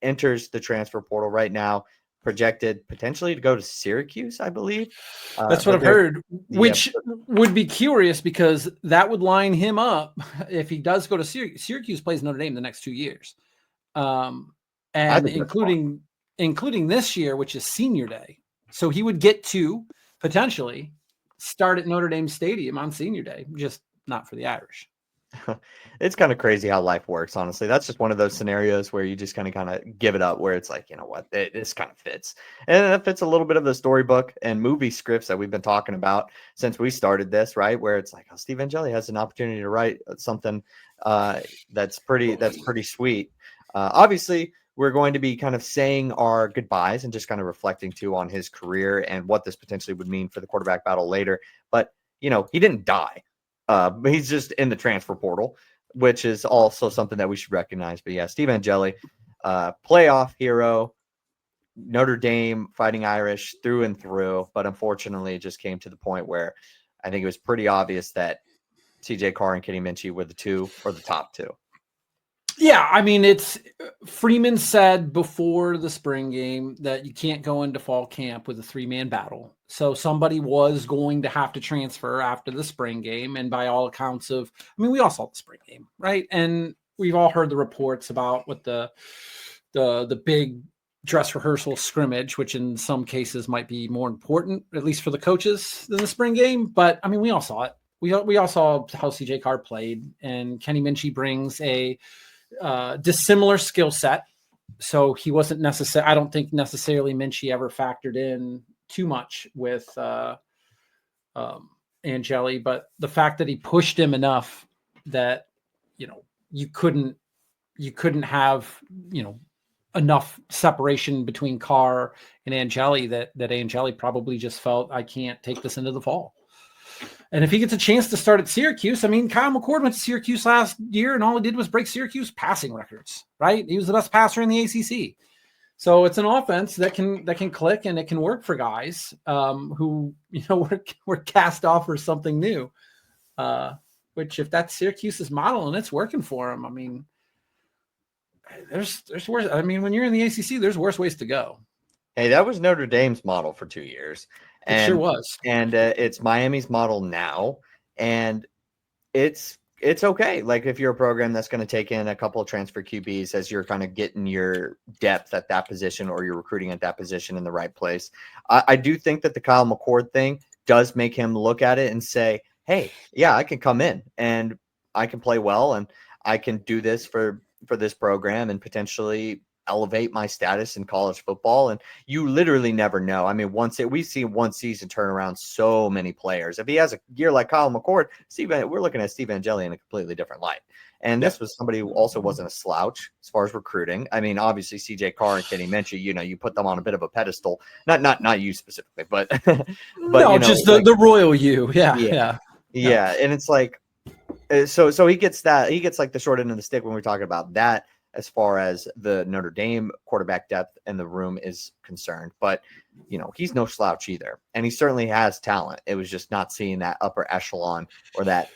enters the transfer portal right now, projected potentially to go to Syracuse, I believe. That's what I've heard, which would be curious because that would line him up if he does go to Syracuse. Syracuse plays Notre Dame the next 2 years, and including this year, which is senior day. So he would get to potentially start at Notre Dame Stadium on senior day, just not for the Irish. It's kind of crazy how life works, honestly. That's just one of those scenarios where you just kind of give it up, where it's like, you know what, this kind of fits. And it fits a little bit of the storybook and movie scripts that we've been talking about since we started this, right? Where it's like, oh, Steve Angeli has an opportunity to write something that's pretty sweet. Obviously, we're going to be kind of saying our goodbyes and just kind of reflecting too on his career and what this potentially would mean for the quarterback battle later. But, you know, he didn't die. He's just in the transfer portal, which is also something that we should recognize. But yeah, Steve Angeli, playoff hero, Notre Dame Fighting Irish through and through. But unfortunately, it just came to the point where I think it was pretty obvious that CJ Carr and Kenny Minchey were the top two. Yeah, I mean, Freeman said before the spring game that you can't go into fall camp with a 3-man battle. So somebody was going to have to transfer after the spring game. And by all accounts we all saw the spring game, right? And we've all heard the reports about what the big dress rehearsal scrimmage, which in some cases might be more important, at least for the coaches, than the spring game. But I mean, we all saw it. We all saw how CJ Carr played, and Kenny Minchey brings a dissimilar skill set. So he wasn't I don't think necessarily Minchey ever factored in too much with Angeli, but the fact that he pushed him enough that, you know, you couldn't have, you know, enough separation between Carr and Angeli that Angeli probably just felt, I can't take this into the fall. And if he gets a chance to start at Syracuse, I mean, Kyle McCord went to Syracuse last year, and all he did was break Syracuse passing records, right? He was the best passer in the ACC. So it's an offense that can click, and it can work for guys who, you know, were cast off for something new. Which, if that's Syracuse's model and it's working for them, I mean, there's worse. I mean, when you're in the ACC, there's worse ways to go. Hey, that was Notre Dame's model for 2 years. It sure was. And it's Miami's model now. And it's okay. Like, if you're a program that's going to take in a couple of transfer QBs as you're kind of getting your depth at that position, or you're recruiting at that position in the right place. I do think that the Kyle McCord thing does make him look at it and say, hey, yeah, I can come in and I can play well, and I can do this for this program and potentially elevate my status in college football. And you literally never know. I mean, we've seen one season turn around so many players. If he has a year like Kyle McCord, we're looking at Steve Angeli in a completely different light. And this was somebody who also wasn't a slouch as far as recruiting. I mean, obviously CJ Carr and Kenny Minchey, you know, you put them on a bit of a pedestal, not you specifically, but no, you know, just the royal you. Yeah. And it's like, so he gets like the short end of the stick when we're talking about that, as far as the Notre Dame quarterback depth in the room is concerned. But, you know, he's no slouch either. And he certainly has talent. It was just not seeing that upper echelon, or that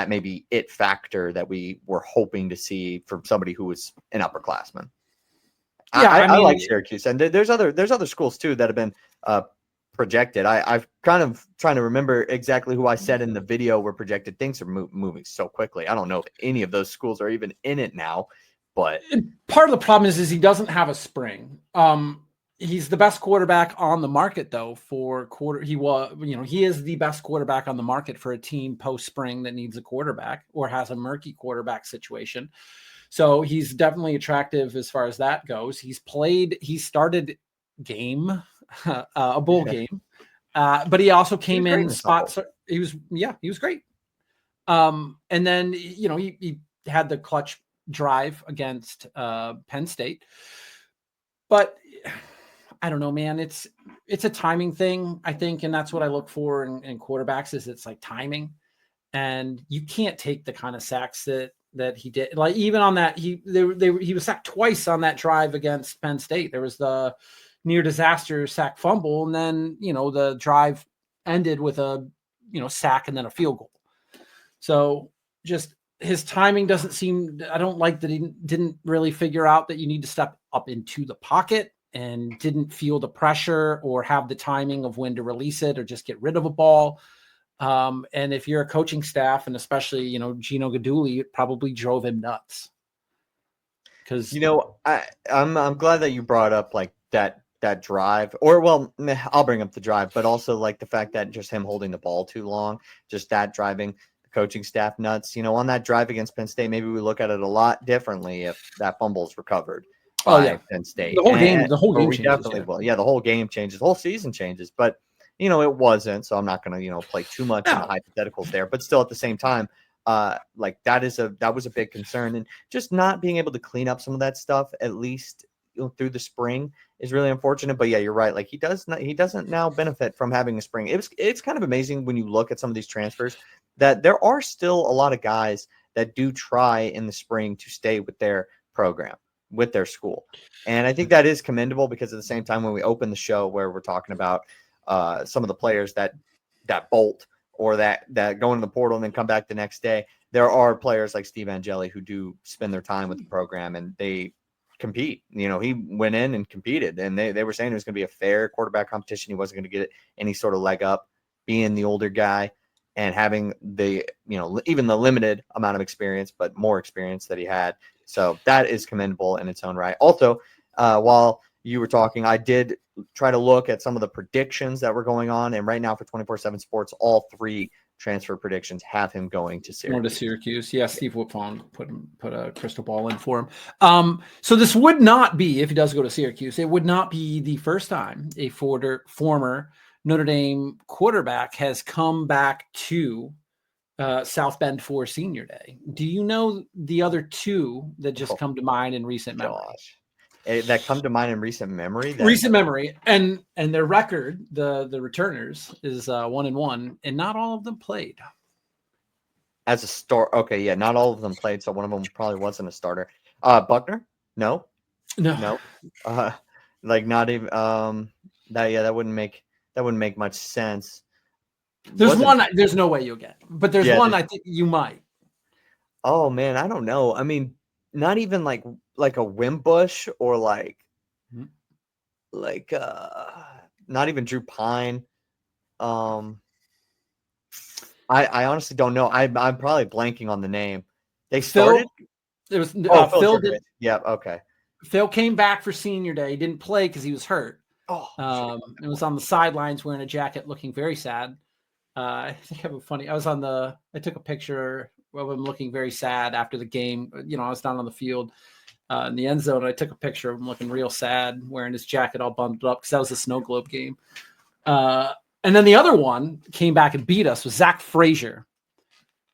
maybe it factor that we were hoping to see from somebody who was an upperclassman. Yeah, I like Syracuse. And there's other schools too that have been projected. I've kind of trying to remember exactly who I said in the video were projected. Things are moving so quickly. I don't know if any of those schools are even in it now. But part of the problem is he doesn't have a spring. He's the best quarterback on the market, though. He is the best quarterback on the market for a team post spring that needs a quarterback or has a murky quarterback situation. So he's definitely attractive as far as that goes. He started a bowl game, but he also came in spots. He was great. And then, you know, he had the clutch drive against Penn State, but I don't know, man. It's a timing thing, I think, and that's what I look for in quarterbacks. Is it's like timing, and you can't take the kind of sacks that he did. Like, even on that, he was sacked twice on that drive against Penn State. There was the near disaster sack fumble, and then, you know, the drive ended with a, you know, sack and then a field goal. So just his timing doesn't seem. I don't like that he didn't really figure out that you need to step up into the pocket and didn't feel the pressure or have the timing of when to release it or just get rid of a ball. And if you're a coaching staff, and especially, Gino Guidugli, it probably drove him nuts. Because I'm glad that you brought up like that drive, or well, I'll bring up the drive, but also like the fact that just him holding the ball too long, just that driving the coaching staff nuts. On that drive against Penn State, maybe we look at it a lot differently if that fumble's recovered by Penn State. The whole game we changes, definitely will. Yeah, the whole game changes, the whole season changes, but it wasn't. So I'm not going to play too much in the hypotheticals there, but still at the same time. Like that was a big concern, and just not being able to clean up some of that stuff at least through the spring is really unfortunate. But yeah, you're right. Like he doesn't now benefit from having a spring. It's kind of amazing when you look at some of these transfers that there are still a lot of guys that do try in the spring to stay with their program, with their school, and I think that is commendable because at the same time when we open the show where we're talking about some of the players that bolt or that go into the portal and then come back the next day, there are players like Steve Angeli who do spend their time with the program and they compete. He went in and competed, and they were saying it was going to be a fair quarterback competition. He wasn't going to get any sort of leg up being the older guy and having the, even the limited amount of experience, but more experience that he had. So that is commendable in its own right. Also, while you were talking, I did try to look at some of the predictions that were going on. And right now for 24/7 Sports, all 3 transfer predictions have him going to Syracuse. Going to Syracuse. Yeah, Steve Whitfond put a crystal ball in for him. So this would not be, if he does go to Syracuse, it would not be the first time a former Notre Dame quarterback has come back to South Bend for Senior Day. Do you know the other 2 that just come to mind in recent memory? That come to mind in recent memory. And their record, the returners, is 1-1, and not all of them played as a start. Okay, yeah, not all of them played, so one of them probably wasn't a starter. Buckner, no. Like not even that wouldn't make much sense. There's one. There's no way you'll get, but there's one I think you might. Oh man, I don't know. I mean, not even like a Wimbush or like not even Drew Pine. I honestly don't know. I'm probably blanking on the name. They started. It was Phil. Yeah. Okay. Phil came back for Senior Day. He didn't play because he was hurt. It was on the sidelines wearing a jacket, looking very sad. I think I have a funny. I took a picture of him looking very sad after the game. I was down on the field in the end zone. I took a picture of him looking real sad, wearing his jacket all bundled up because that was a snow globe game. And then the other one came back and beat us was Zach Frazier,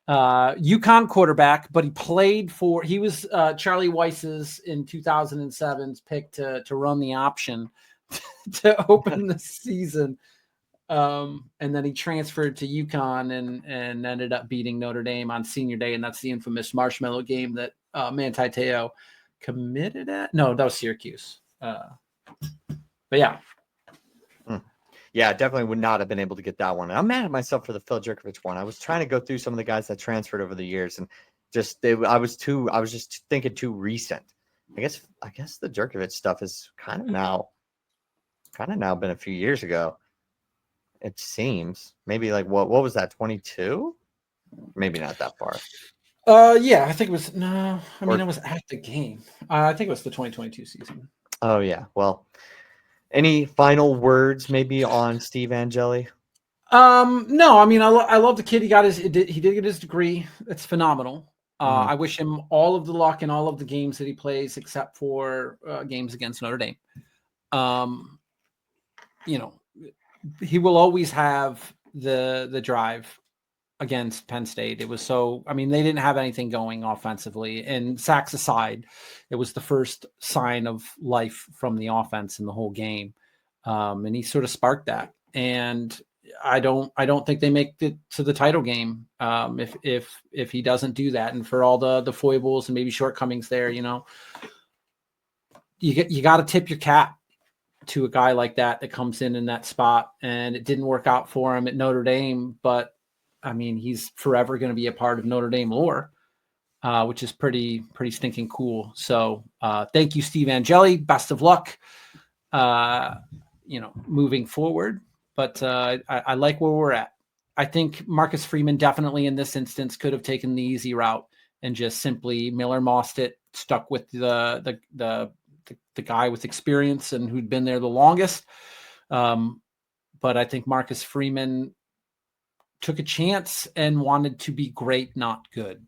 UConn quarterback, but he was Charlie Weiss's in 2007's pick to run the option to open the season. And then he transferred to UConn and ended up beating Notre Dame on Senior Day. And that's the infamous marshmallow game that Manti Te'o committed at. No, that was Syracuse. But yeah. Yeah, definitely would not have been able to get that one. I'm mad at myself for the Phil Jerkovich one. I was trying to go through some of the guys that transferred over the years, and I was just thinking too recent. I guess the Jerkovich stuff is kind of now been a few years ago. It seems maybe like what was that 22? Maybe not that far. Yeah, I think it was no. I mean, I was at the game. I think it was the 2022 season. Oh yeah, well. Any final words maybe on Steve Angeli? No, I mean, I love the kid. He did get his degree. It's phenomenal. I wish him all of the luck in all of the games that he plays, except for games against Notre Dame. He will always have the drive against Penn State. It was they didn't have anything going offensively, and sacks aside, it was the first sign of life from the offense in the whole game. And he sort of sparked that. And I don't think they make it to the title game if he doesn't do that. And for all the foibles and maybe shortcomings there, you got to tip your cap to a guy like that comes in that spot. And it didn't work out for him at Notre Dame, but I mean, he's forever going to be a part of Notre Dame lore. which is pretty stinking cool. So thank you, Steve Angeli. Best of luck, moving forward. But I like where we're at. I think Marcus Freeman definitely in this instance could have taken the easy route and just simply Miller Mossed it, stuck with the guy with experience and who'd been there the longest. But I think Marcus Freeman took a chance and wanted to be great, not good.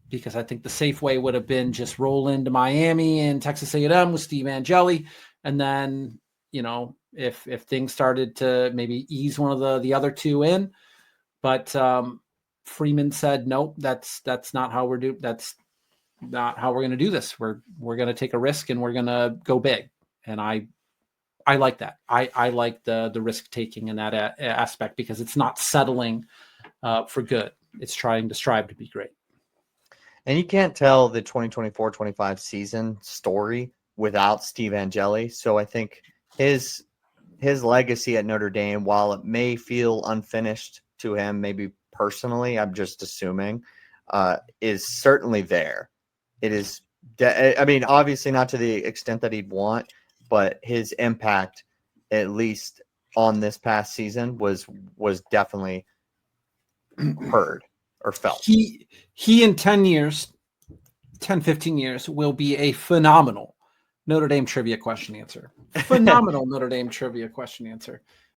Because I think the safe way would have been just roll into Miami and Texas A&M with Steve Angeli. And then, if things started to maybe ease one of the other two in, but Freeman said, nope, that's not how that's not how we're going to do this. We're going to take a risk and we're going to go big. And I like that. I like the risk taking in that aspect because it's not settling for good. It's trying to strive to be great. And you can't tell the 2024-25 season story without Steve Angeli. So I think his legacy at Notre Dame, while it may feel unfinished to him, maybe personally, I'm just assuming, is certainly there. It is, obviously not to the extent that he'd want, but his impact, at least on this past season, was definitely heard or felt. He in 10 years, 10, 15 years will be a phenomenal Notre Dame trivia question answer. Phenomenal Notre Dame trivia question answer.